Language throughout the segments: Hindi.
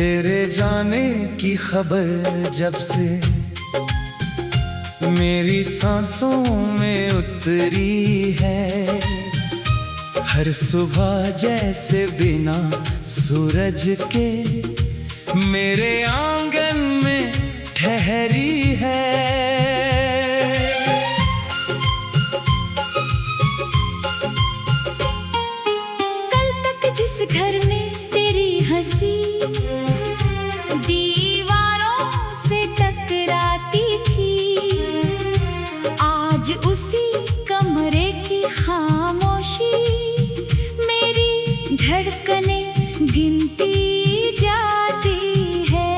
तेरे जाने की खबर जब से मेरी सांसों में उतरी है, हर सुबह जैसे बिना सूरज के मेरे आंगन में ठहरी है। कल तक जिस घर में तेरी हंसी दीवारों से टकराती थी, आज उसी कमरे की खामोशी मेरी धड़कनें गिनती जाती है।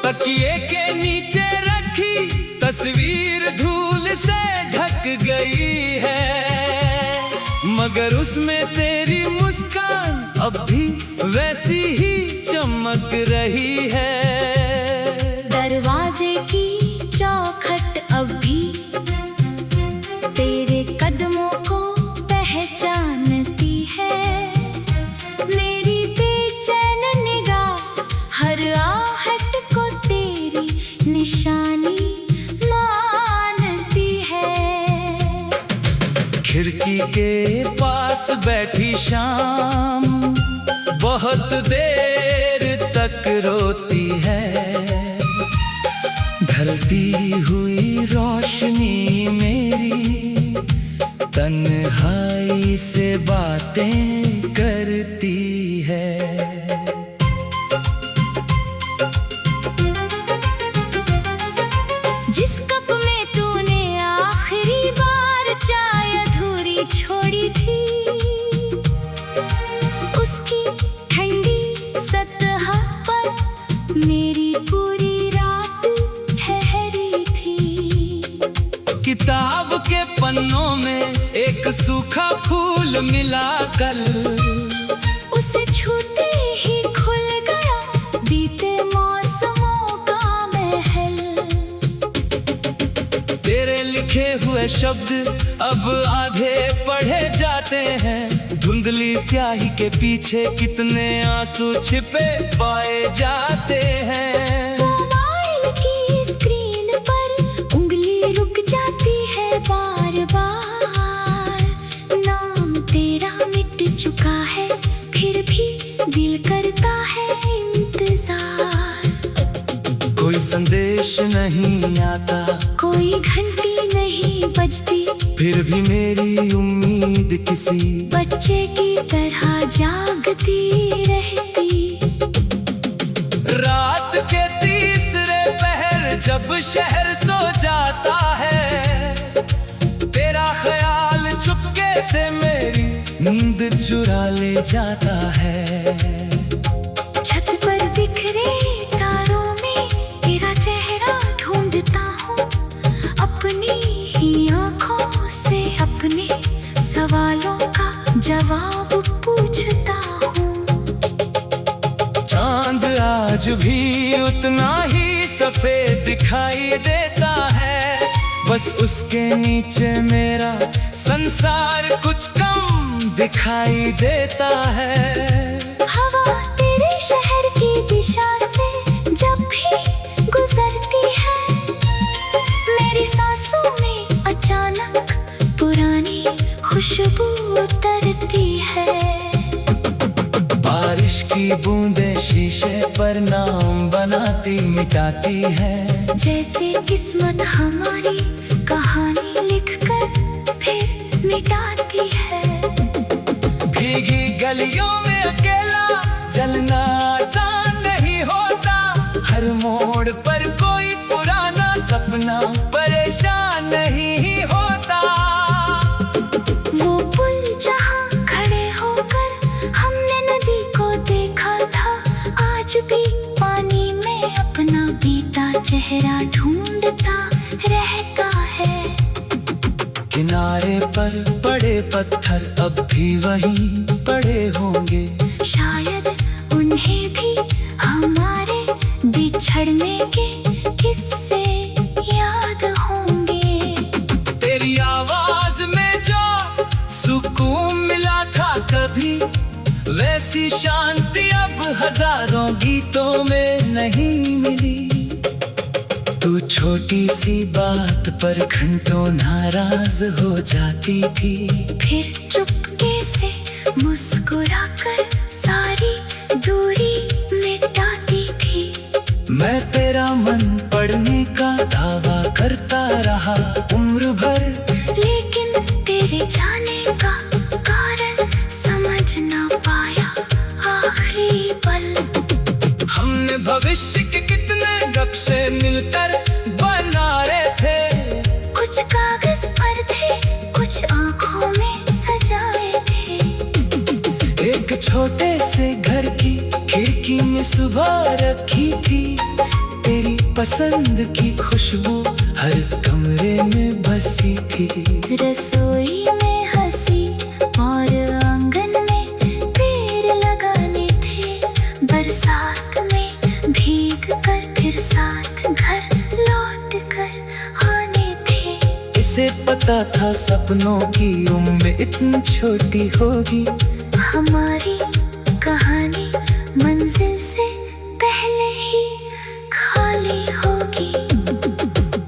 तकिए के नीचे रखी तस्वीर धूल से ढक गई है, मगर उसमें तेरी मुस्कान अब भी वैसी ही चमक रही है। दरवाजे की चौखट अब भी तेरे कदमों को पहचानती है, मेरी बेचैन निगाह हर आहट को तेरी निशानी मानती है। खिड़की के पास बैठी शाम बहुत देर तक रोती है, ढलती हुई रोशनी मेरी तन्हाई से बातें करती है। जिस कप में तूने आखिरी बार चाय अधूरी छोड़ी थी, उसकी ठंडी सतह पर मेरी पूरी रात ठहरी थी। किताब के पन्नों में एक सूखा फूल मिला कल, उसे छूते ही खुल गया बीते मौसमों का महल। तेरे लिखे हुए शब्द अब आधे पढ़े जाते हैं, धुंधली स्याही के पीछे कितने आंसू छिपे पाए जाते हैं। मोबाइल की स्क्रीन पर उंगली रुक जाती है बार बार, नाम तेरा मिट चुका है फिर भी दिल करता है इंतजार। कोई संदेश नहीं आता, कोई घंटी नहीं बजती, फिर भी मेरी उम्मीद किसी बच्चे की तरह जागती रहती। रात के तीसरे पहर जब शहर सो जाता है, तेरा ख्याल चुपके से मेरी नींद चुरा ले जाता है। छत पर बिखरे तारों में तेरा चेहरा ढूंढता हूँ, अपनी ही आँखों से अपने सवालों का जवाब पूछता हूँ। चांद आज भी उतना ही सफेद दिखाई देता है, बस उसके नीचे मेरा संसार कुछ कम दिखाई देता है। हवा तेरे शहर की दिशा से जब भी गुजरती है, मेरी सांसों में अचानक पुरानी खुशबू उतरती है। बारिश की बूंदें शीशे पर नाम बनाती मिटाती है, जैसे किस्मत हमारी कहानी लिखकर फिर मिटाती है। भीगी गलियों में अकेला चलना आसान नहीं होता, हर मोड़ पर कोई पुराना सपना परेशान नहीं होता। वो पुल जहाँ खड़े होकर हमने नदी को देखा था, आज भी पानी में अपना बीता चेहरा ढूंढता रहता है। किनारे पर पड़े पत्थर अब भी वहीं पड़े होंगे, शायद उन्हें भी हमारे बिछड़ने के किस्से याद होंगे। तेरी आवाज में जो सुकून मिला तू छोटी सी बात पर घंटों नाराज हो जाती थी, फिर चुपके से मुस्कुराकर सारी दूरी मिटाती थी। मैं तेरा मन पढ़ने का दावा करता रहा उम्र भर, लेकिन तेरे जाने का कारण समझ ना पाया आखिरी पल। हमने भविष्य के कितने नक्शे मिलकर बना रहे थे, कुछ कागज पर थे, कुछ आंखों में सजाए थे। एक छोटे से घर की खिड़की में सुबह रखी थी, तेरी पसंद की खुशबू हर कमरे में बसी थी। रसोई में हंसी और आंगन में पेड़ लगाने थे, बरसात में भीग कर फिर साथ घर लौट कर आने थे। इसे पता था सपनों की उम्र इतनी छोटी होगी, हमारी कहानी मंजिल से पहले ही खाली होगी।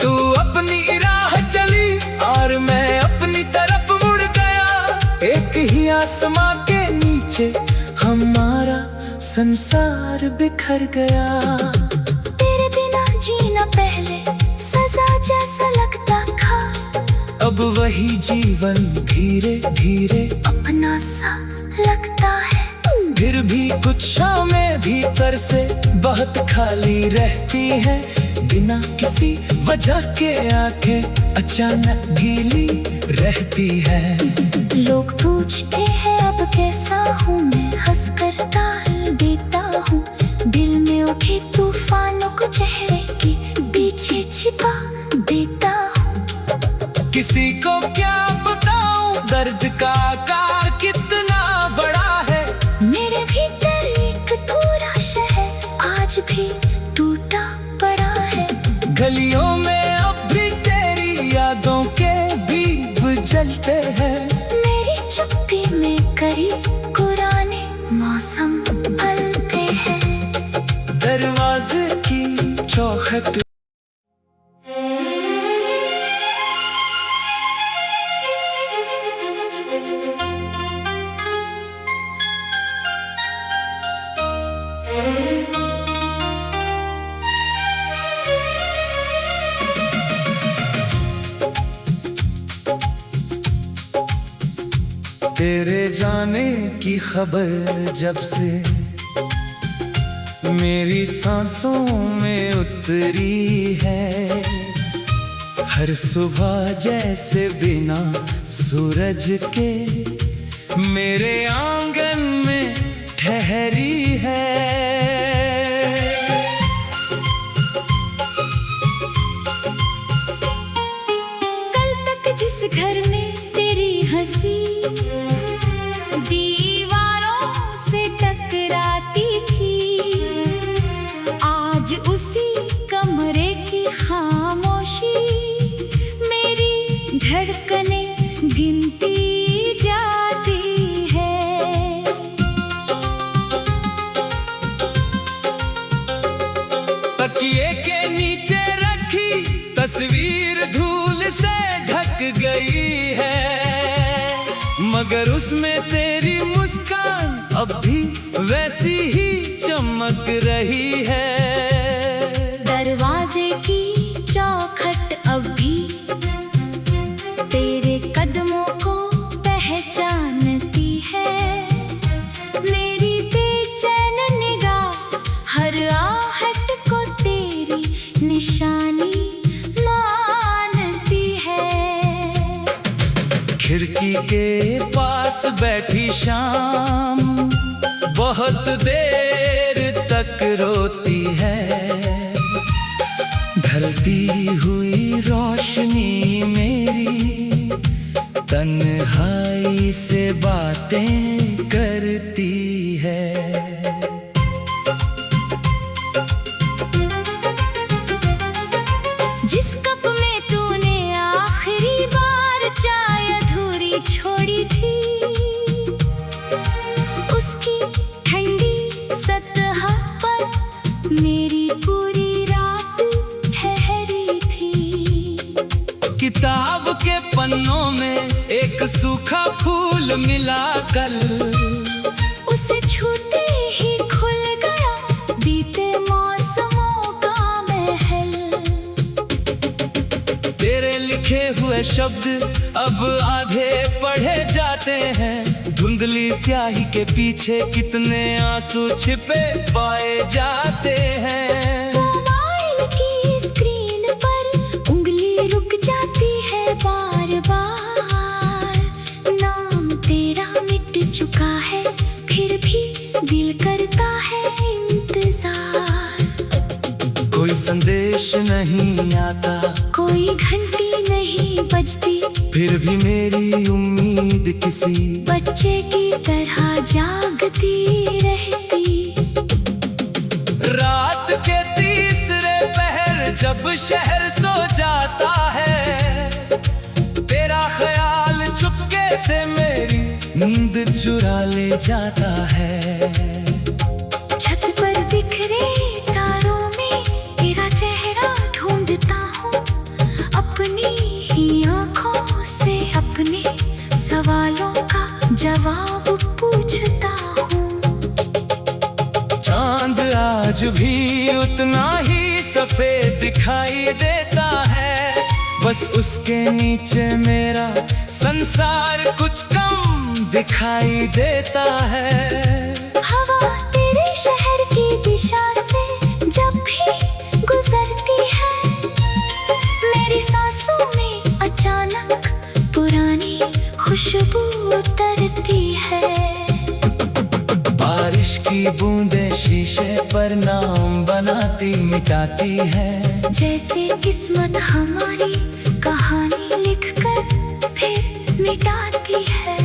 तू अपनी राह चली और मैं अपनी तरफ मुड़ गया, एक ही आसमां के नीचे हमारा संसार बिखर गया। तेरे बिना जीना पहले सजा जैसा लगता था, अब वही जीवन धीरे धीरे अपना सा लगता है। फिर भी कुछ शामें भीतर से बहुत खाली रहती है, बिना किसी वजह के आंखें अचानक गीली रहती है। लोग पूछते हैं अब कैसा हूँ मैं, हंस कर टाल देता हूँ, दिल में उठे तूफानों को चेहरे के पीछे छिपा देता हूँ। किसी को क्या बताऊं दर्द का आकार कितना बड़ा है, मेरे भीतर एक थोड़ा शहर आज भी टूटा पड़ा है। गलियों में अब भी तेरी यादों के दीप जलते हैं, मेरी चुप्पी में कई पुराने मौसम पलते हैं। दरवाजे की चौखट तेरे जाने की खबर जब से मेरी सांसों में उतरी है, हर सुबह जैसे बिना सूरज के मेरे आंगन में ठहरी है। कल तक जिस घर में तेरी हंसी दीवारों से टकराती थी, आज उसी कमरे की खामोशी मेरी धड़कने गिनती जाती है। तकिए के नीचे रखी तस्वीर धूल से ढक गई है, मगर उसमें तेरी मुस्कान अब भी वैसी ही चमक रही है। दरवाजे की चौखट अब भी तेरे कदमों को पहचानती है, मेरी बेचैन निगाह हर आहट को तेरी निशानी मानती है। खिड़की के पास बैठी शाम बहुत देर तक रोती है, ढलती हुई रोशनी मेरी तन्हाई से बातें करती है। जिस कप में तूने आखिरी बार चाय अधूरी छोड़ी थी, उसकी ठंडी सतह पर मेरी पूरी रात ठहरी किताब के पन्नों में एक सूखा फूल मिला कल, उसे छूते ही खुल गया बीते मौसमों का महल। तेरे लिखे हुए शब्द अब आधे पढ़े जाते हैं, धुंधली स्याही के पीछे कितने आंसू छिपे पाए जाते हैं। मोबाइल की स्क्रीन पर उंगली रुक जाती है बार बार, नाम तेरा मिट चुका है फिर भी दिल करता है इंतजार। कोई संदेश नहीं आता, कोई घंटी नहीं बजती, फिर भी मेरी उम्मीद किसी बच्चे की तरह जागती रहती। रात के तीसरे पहर जब शहर सो जाता है, तेरा ख्याल चुपके से मेरी नींद चुरा ले जाता है। छत पर बिखरे तारों में तेरा चेहरा ढूंढता हूँ, अपनी ही आँखों से अपने सवालों का जवाब पूछता हूँ। चांद आज भी उतना ही सफेद दिखाई देता है, बस उसके नीचे मेरा संसार कुछ कम दिखाई देता है। हवा तेरे शहर की दिशा से जब भी गुजरती है, मेरी सांसों में अचानक पुरानी खुशबू उतरती है। बारिश की बूंदें शीशे पर नाम बनाती मिटाती है, जैसे किस्मत हमारी कहानी लिखकर फिर मिटाती है।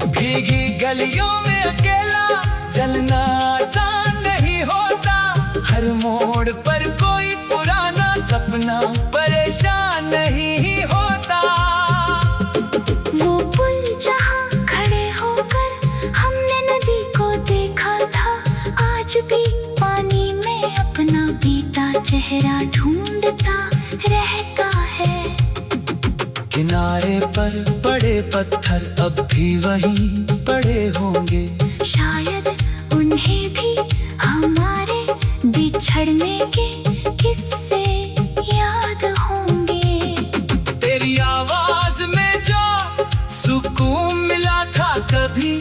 भीगी गलियों में अकेला चलना आसान नहीं होता, हर मोड़ पर कोई पुराना सपना परेशान नहीं होता। वो पुल जहाँ खड़े होकर हमने नदी को देखा था, आज भी पानी में अपना बीता चेहरा ढूंढता रहता है। किनारे पर पड़े पत्थर अब भी वहीं पड़े होंगे, शायद उन्हें भी हमारे बिछड़ने के किस्से याद होंगे। तेरी आवाज में जो सुकून मिला था कभी,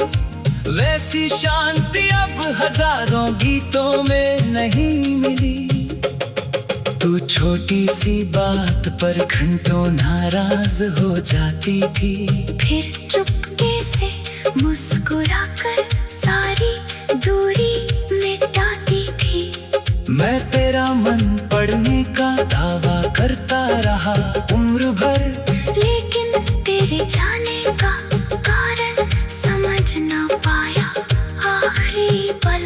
वैसी शांति अब हजारों गीतों में नहीं मिली। तू छोटी सी बात पर घंटों नाराज हो जाती थी, फिर चुपके से मुस्कुराकर सारी दूरी मिटाती थी। मैं तेरा मन पढ़ने का दावा करता रहा उम्र भर, लेकिन तेरे जाने का कारण समझ ना पाया आखिरी पल।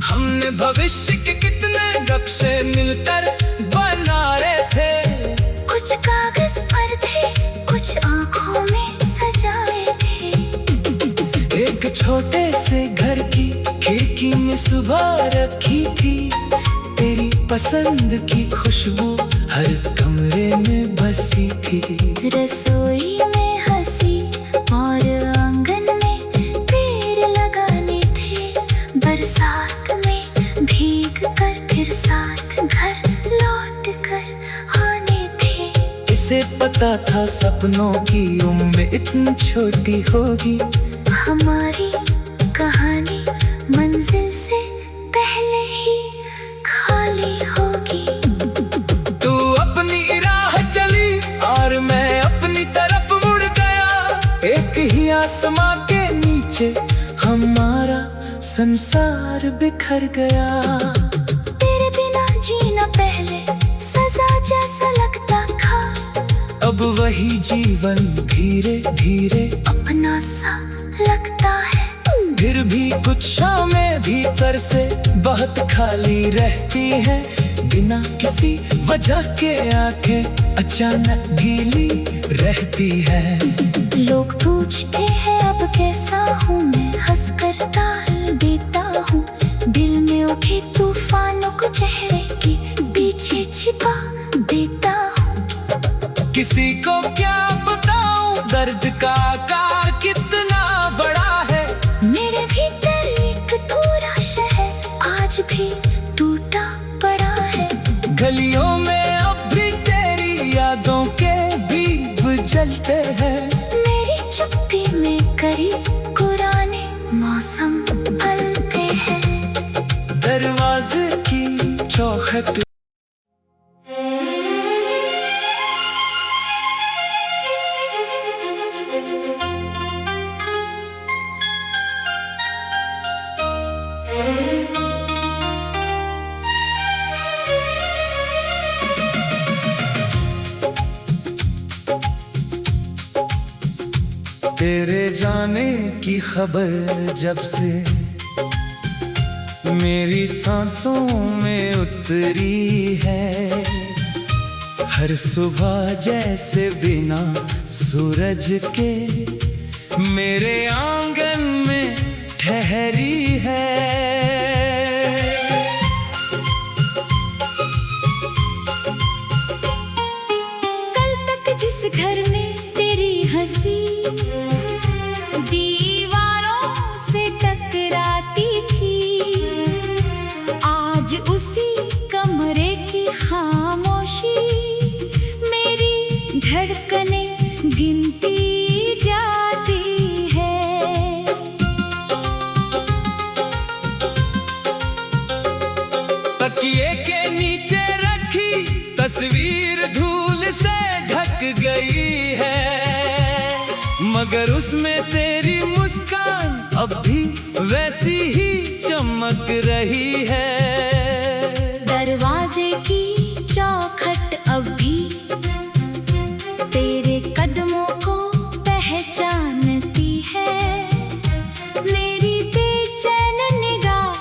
हमने भविष्य के कितने गप्पे मिलकर बना रहे थे, कुछ कागज पर थे, कुछ आंखों में सजाए थे। एक छोटे से घर की खिड़की में सुबह रखी थी, तेरी पसंद की खुशबू हर कमरे में बसी थी। रसोई में हंसी और आंगन में पेड़ लगाने थे, बरसात में भीग कर फिर साथ घर लौट कर आने थे। इसे पता था सपनों की उम्र इतनी छोटी होगी, हमारी कहानी मंजिल से पहले ही खाली होगी। तू अपनी राह चली और मैं अपनी तरफ मुड़ गया, एक ही आसमां के नीचे हमारा संसार बिखर गया। तेरे बिना जीना पहले सजा जैसा लगता था, अब वही जीवन धीरे धीरे अपना सा लगता है। फिर भी कुछ शामें भीतर से बहुत खाली रहती हैं, बिना किसी वजह के आंखें अचानक गीली रहती है। लोग पूछते हैं अब कैसा हूँ मैं, हंस कर टाल देता हूँ, दिल में उठे तूफानों को चेहरे के पीछे छिपा देता हूँ। किसी को क्या बताऊं दर्द का आकार कितना बड़ा है। मेरे भीतर एक पूरा शहर आज भी टूटा पड़ा है। गलियों में अब भी तेरी यादों के दीप जलते हैं। मेरी चुप्पी में कई पुराने मौसम पलते हैं। दरवाजे की चौखट तेरे जाने की खबर जब से मेरी सांसों में उतरी है, हर सुबह जैसे बिना सूरज के मेरे आंगन में ठहरी है। कल तक जिस घर में तेरी हंसी दीवारों से टकराती थी, आज उसी कमरे की खामोशी मेरी धड़कनें गिनती जाती है। तकिए के नीचे रखी तस्वीर धूल से ढक गई है, मगर उसमें तेरी मुस्कान अब भी वैसी ही चमक रही है। दरवाजे की चौखट अब भी तेरे कदमों को पहचानती है। मेरी बेचैन निगाह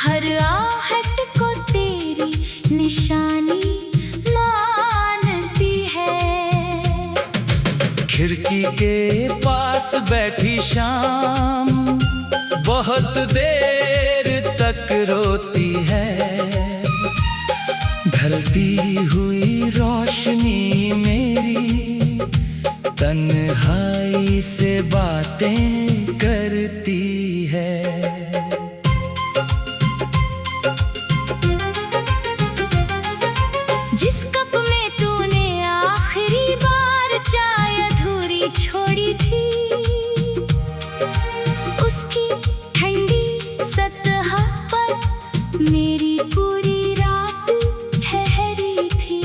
हर आहट को तेरी निशानी मानती है। खिड़की के पास बैठी शाम बहुत देर तक रोती है, ढलती हुई रोशनी मेरी तन्हाई से बातें करती है। जिस कप में तूने आखिरी बार चाय अधूरी छोड़ी थी, उसकी ठंडी सतह पर मेरी पूरी रात ठहरी थी।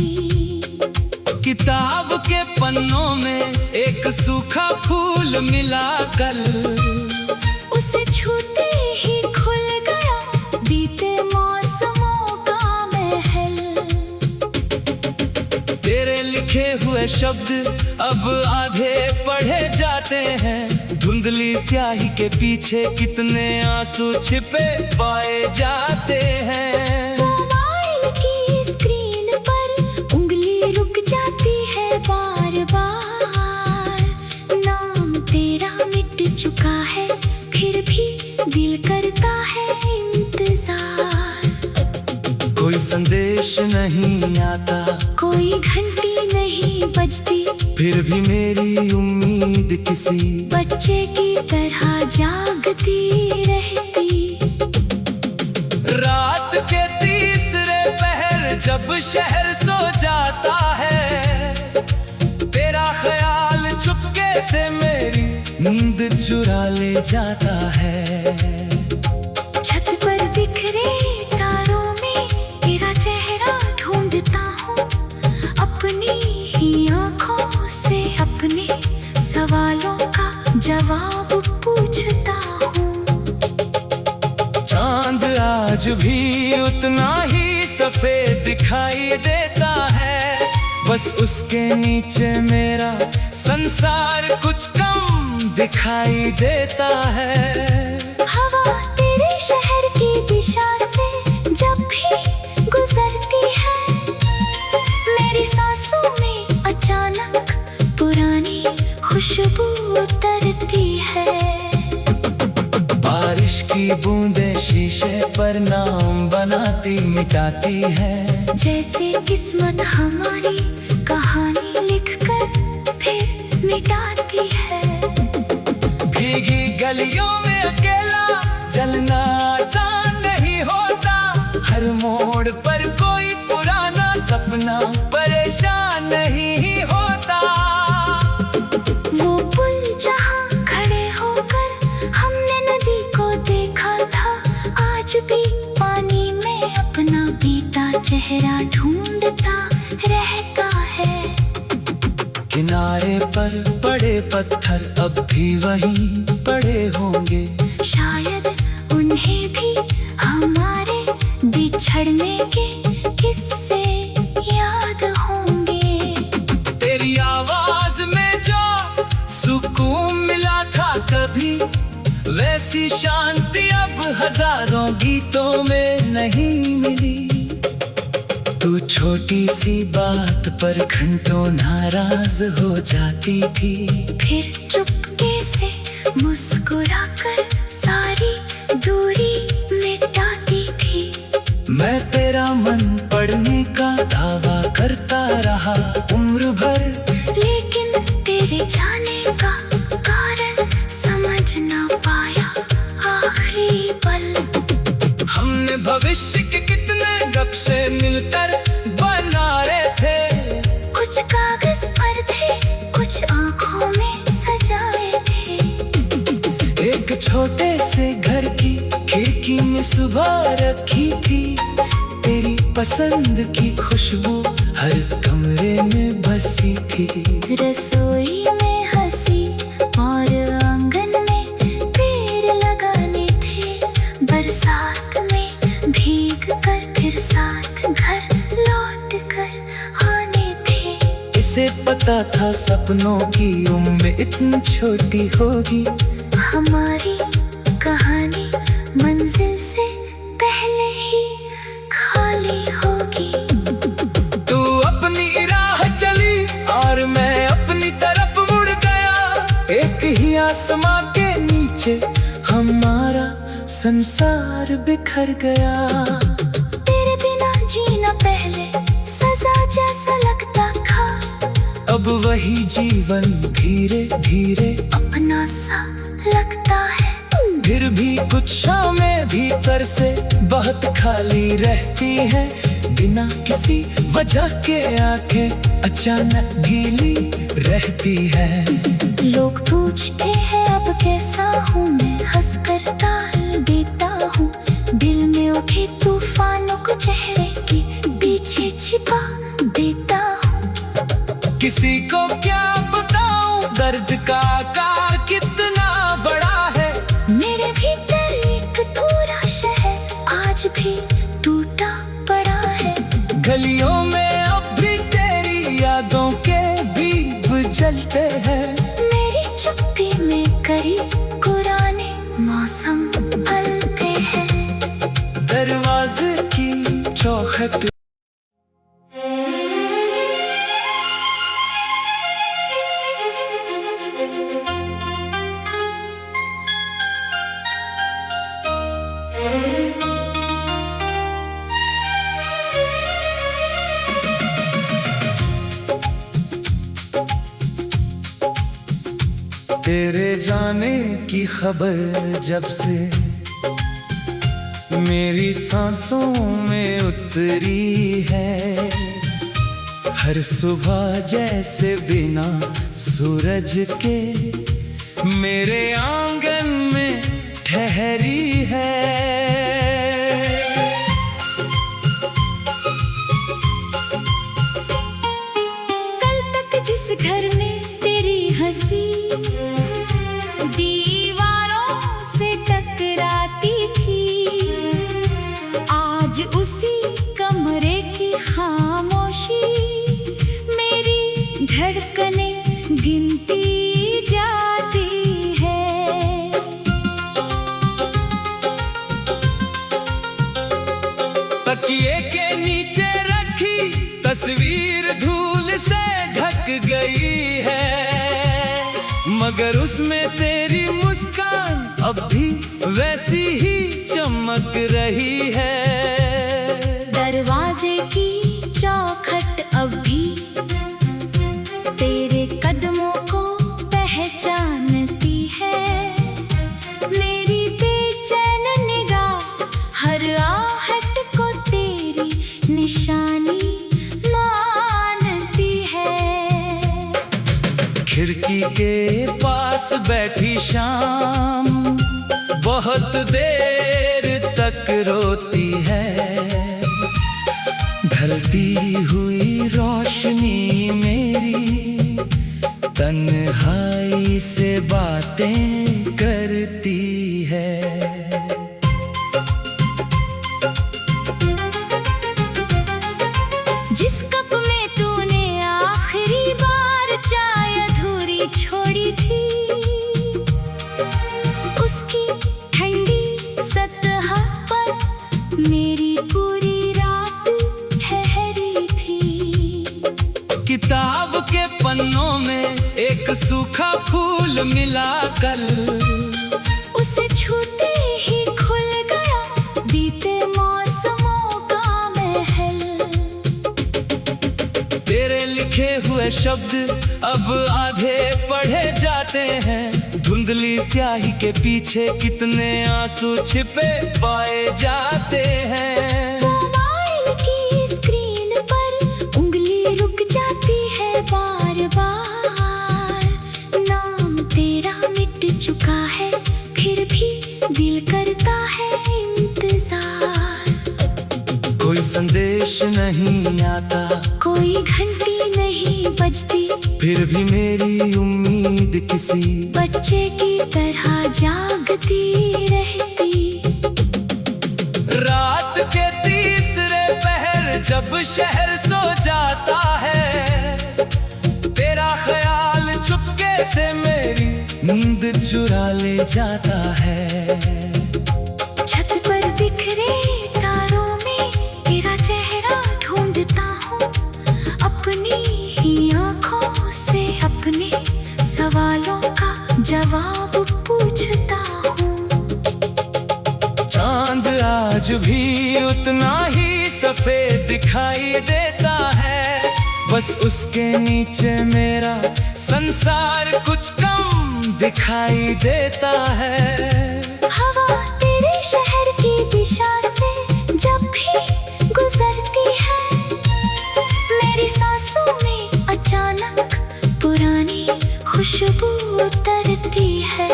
किताब के पन्नों में एक सूखा फूल मिला कल, उसे छूते ही खुल गया बीते मौसमों का महल। तेरे लिखे हुए शब्द अब आधे पढ़े जाते हैं, धुंधली स्याही के पीछे कितने आंसू छिपे पाए जाते हैं। मोबाइल की स्क्रीन पर उंगली रुक जाती है बार बार, नाम तेरा मिट चुका है फिर भी दिल करता है इंतजार। कोई संदेश नहीं आता, कोई घंटी नहीं बजती, फिर भी मेरी उम्मीद किसी बच्चे की तरह जागती रहती। रात के तीसरे पहर जब शहर सो जाता है, तेरा ख्याल चुपके से मेरी नींद चुरा ले जाता है। छत पर बिखरे तारों में तेरा चेहरा ढूंढता हूँ, अपनी ही आँखों से अपने सवालों का जवाब पूछता हूँ। चांद आज भी उतना ही सफेद दिखाई देता है, बस उसके नीचे मेरा संसार कुछ कम दिखाई देता है। हवा तेरे शहर की दिशा से जब भी गुजरती है, मेरी सांसों में अचानक पुरानी खुशबू उतरती है। बारिश की बूंदें शीशे पर नाम बनाती मिटाती है, जैसे किस्मत हमारी कहानी लिख कर मिटाती है। भीगी गलियों में अकेला चलना आसान नहीं होता, हर मोड़ पर कोई पुराना सपना परेशान नहीं होता। वो पुल जहाँ खड़े होकर हमने नदी को देखा था, आज भी पानी में अपना बीता चेहरा ढूंढता रहता है। किनारे पर पड़े पत्थर अब भी वहीं पड़े होंगे, शायद उन्हें भी हमारे बिछड़ने के किस्से याद होंगे। तेरी आवाज में जो सुकून मिला था कभी, वैसी शांति अब हजारों गीतों में नहीं मिली। तू छोटी सी बात पर घंटों नाराज हो जाती थी, फिर चुपके से मुस्कुराकर सारी दूरी मिटाती थी। मैं तेरा मन पढ़ने का दावा करता रहा उम्र भर, लेकिन तेरे जाने का कारण समझ ना पाया आखिरी पल। हमने भविष्य के कितने गप्पे मिलकर बना रहे थे, कुछ कागज पर थे, कुछ आंखों में सजाए थे। एक छोटे से घर की खिड़की में सुबह रखी थी, तेरी पसंद की खुशबू हर कमरे में बसी थी। रसोई में हंसी और आंगन में पेड़ लगाने थे, बरसात में भीग कर फिर साथ घर लौट कर आने थे। इसे पता था सपनों की उम्र इतनी छोटी होगी, हमारी कहानी मंजिल से पहले ही खाली होगी। तू अपनी राह चली और मैं अपनी तरफ मुड़ गया, एक ही आसमां के नीचे हमारा संसार बिखर गया। तेरे बिना जीना पहले सजा जैसा लगता था, अब वही जीवन धीरे धीरे अपना सा लगता है। फिर भी कुछ शामें भीतर से बहुत खाली रहती है, बिना किसी वजह के आंखें अचानक गीली रहती है। लोग पूछते हैं अब कैसा हूँ मैं, हंसकर टाल देता हूँ, दिल में उठे तूफानों को चेहरे के पीछे छिपा देता हूँ। किसी को क्या बताऊं दर्द का आकार कितना बड़ा है, मेरे भीतर एक पूरा शहर आज भी टूटा पड़ा है। गलियों में अब भी तेरी यादों के दीप जलते हैं, मेरी चुप्पी में कई पुराने मौसम पलते हैं। दरवाजे की चौखट तेरे जाने की खबर जब से मेरी सांसों में उतरी है, हर सुबह जैसे बिना सूरज के मेरे आंगन में ठहरी है। कल तक जिस घर में तेरी हंसी दीवारों से टकराती थी, आज उसी कमरे की खामोशी मेरी धड़कनें गिनती जाती है। तकिए के नीचे रखी तस्वीर धूल से ढक गई है, मगर उसमें तेरी मुस्कान अब भी वैसी ही चमक रही है। दरवाजे की चौखट अब भी तेरे कदमों को खिड़की के पास बैठी शाम बहुत देर तक रोती है। ढलती हुई रोशनी मेरी तन्हाई से बातें करती है। जिस कप में तूने आखिरी बार चाय अधूरी छोड़ी थी, उसकी ठंडी सतह पर मेरी पूरी रात ठहरी थी। किताब के पन्नों में एक सूखा फूल मिलाकर उसे छूते ही खुल गया बीते मौसमों का महल। तेरे लिखे हुए शब्द अब आधे पढ़े जाते हैं। धुंधली स्याही के पीछे कितने आंसू छिपे पाए जाते हैं। मोबाइल की स्क्रीन पर उंगली रुक जाती है बार बार। नाम तेरा मिट चुका है, फिर भी दिल करता है इंतजार। कोई संदेश नहीं आता, कोई घंटी नहीं बजती, फिर भी मेरी उम्मीद किसी बच्चे की तरह जागती रहती। रात के तीसरे पहर जब शहर सो जाता है, तेरा ख्याल चुपके से मेरी नींद चुरा ले जाता है। छत पर बिखरे तारों में तेरा चेहरा ढूंढता हूँ, अपनी ही आँखों से अपने सवालों का जवाब पूछता हूँ। चांद आज भी उतना ही सफेद दिखाई देता है, बस उसके नीचे मेरा संसार कुछ कम दिखाई देता है। हवा तेरे शहर की दिशा से जब भी गुजरती है, मेरी सांसों में अचानक पुरानी खुशबू उतरती है।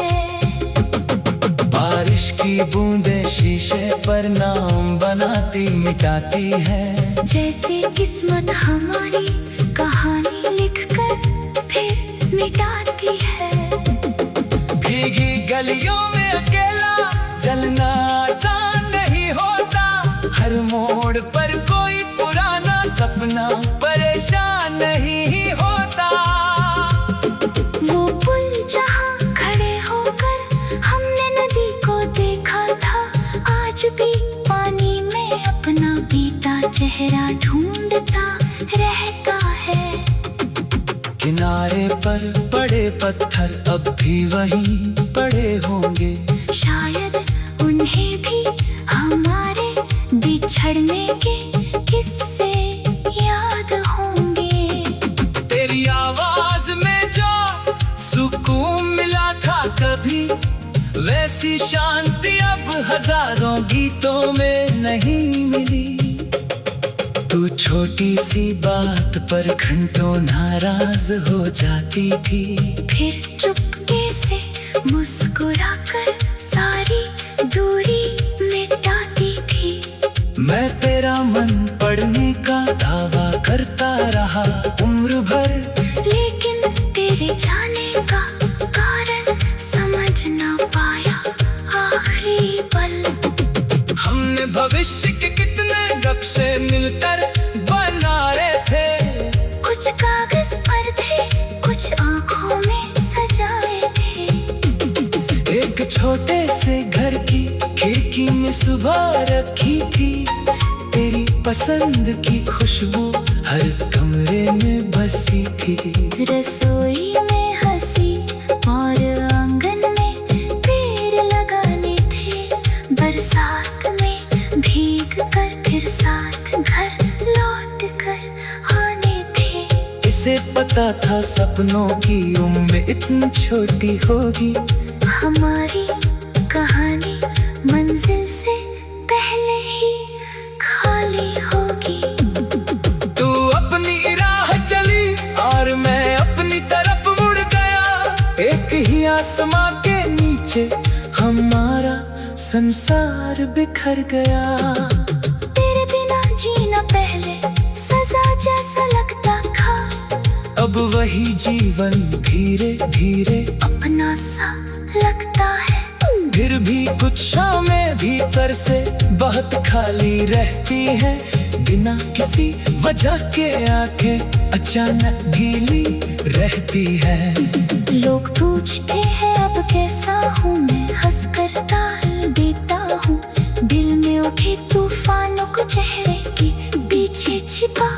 बारिश की बूंदें शीशे पर नाम बनाती मिटाती है। जैसे किस्मत हमारी कहानी लिखकर फिर मिटाती है। भीगी गलियों में अकेला चलना आसान नहीं होता, हर मोड़ पर कोई पुराना सपना परेशान नहीं होता। वो पुल जहाँ खड़े होकर हमने नदी को देखा था, आज भी पानी में अपना बीता चेहरा ढूंढता रहता है। किनारे पर पड़े पत्थर अब भी वहीं पड़े होंगे, शायद उन्हें भी हमारे बिछड़ने के किस्से याद होंगे। तेरी आवाज में जो सुकून मिला था कभी, वैसी शांति अब हजारों गीतों में नहीं मिली। तू छोटी सी बात पर घंटों नाराज हो जाती थी, फिर चुपके से मुस्कुराकर सारी दूरी मिटाती थी। मैं तेरा मन पढ़ने का दावा करता रहा उम्र भर, लेकिन तेरे जाने का कारण समझ ना पाया आखिरी पल। हमने भविष्य के कितने नक्शे मिलकर बना रहे थे, कुछ कागज पर थे, कुछ आंखों में सजाए थे। एक छोटे से घर की खिड़की में सुबह रखी थी, तेरी पसंद की खुशबू हर कमरे में बसी थी। रसोई में हंसी और आंगन में पेड़ लगाने थे, बरसात में भीग कर फिर साथ घर लौट कर आने थे। इसे पता था सपनों की उम्र इतनी छोटी होगी, हमारी कहानी मंजिल से पहले ही खाली होगी। तू अपनी राह चली और मैं अपनी तरफ मुड़ गया। संसार बिखर गया। तेरे बिना जीना पहले सजा जैसा लगता था, अब वही जीवन धीरे धीरे अपना सा लगता है। फिर भी कुछ शामें भीतर से बहुत खाली रहती है, बिना किसी वजह के आंखें अचानक गीली रहती है। लोग पूछते हैं अब कैसा हूँ मैं, हंस कर टाल देता हूँ। दिल में उठे तूफानों को चेहरे के पीछे छिपा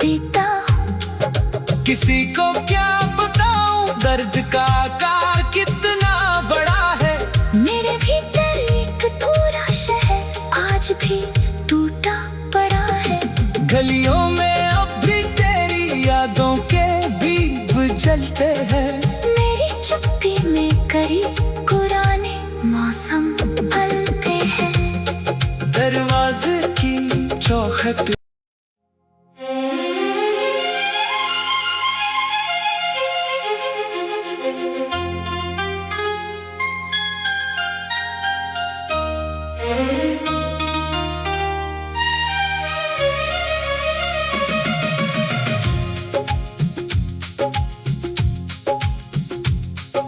देता हूँ। किसी को क्या बताऊं दर्द का आकार कितना बड़ा है। मेरे भीतर एक थोड़ा शहर आज भी टूटा पड़ा है। गलियों में अब भी तेरी यादों के दीप जलते हैं। मेरी चुप्पी में कई पुराने मौसम पलते हैं। दरवाजे की चौखट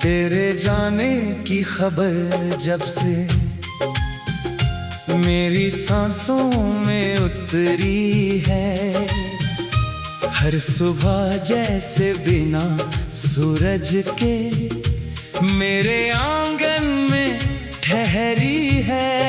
तेरे जाने की खबर जब से मेरी सांसों में उतरी है, हर सुबह जैसे बिना सूरज के मेरे आंगन में ठहरी है।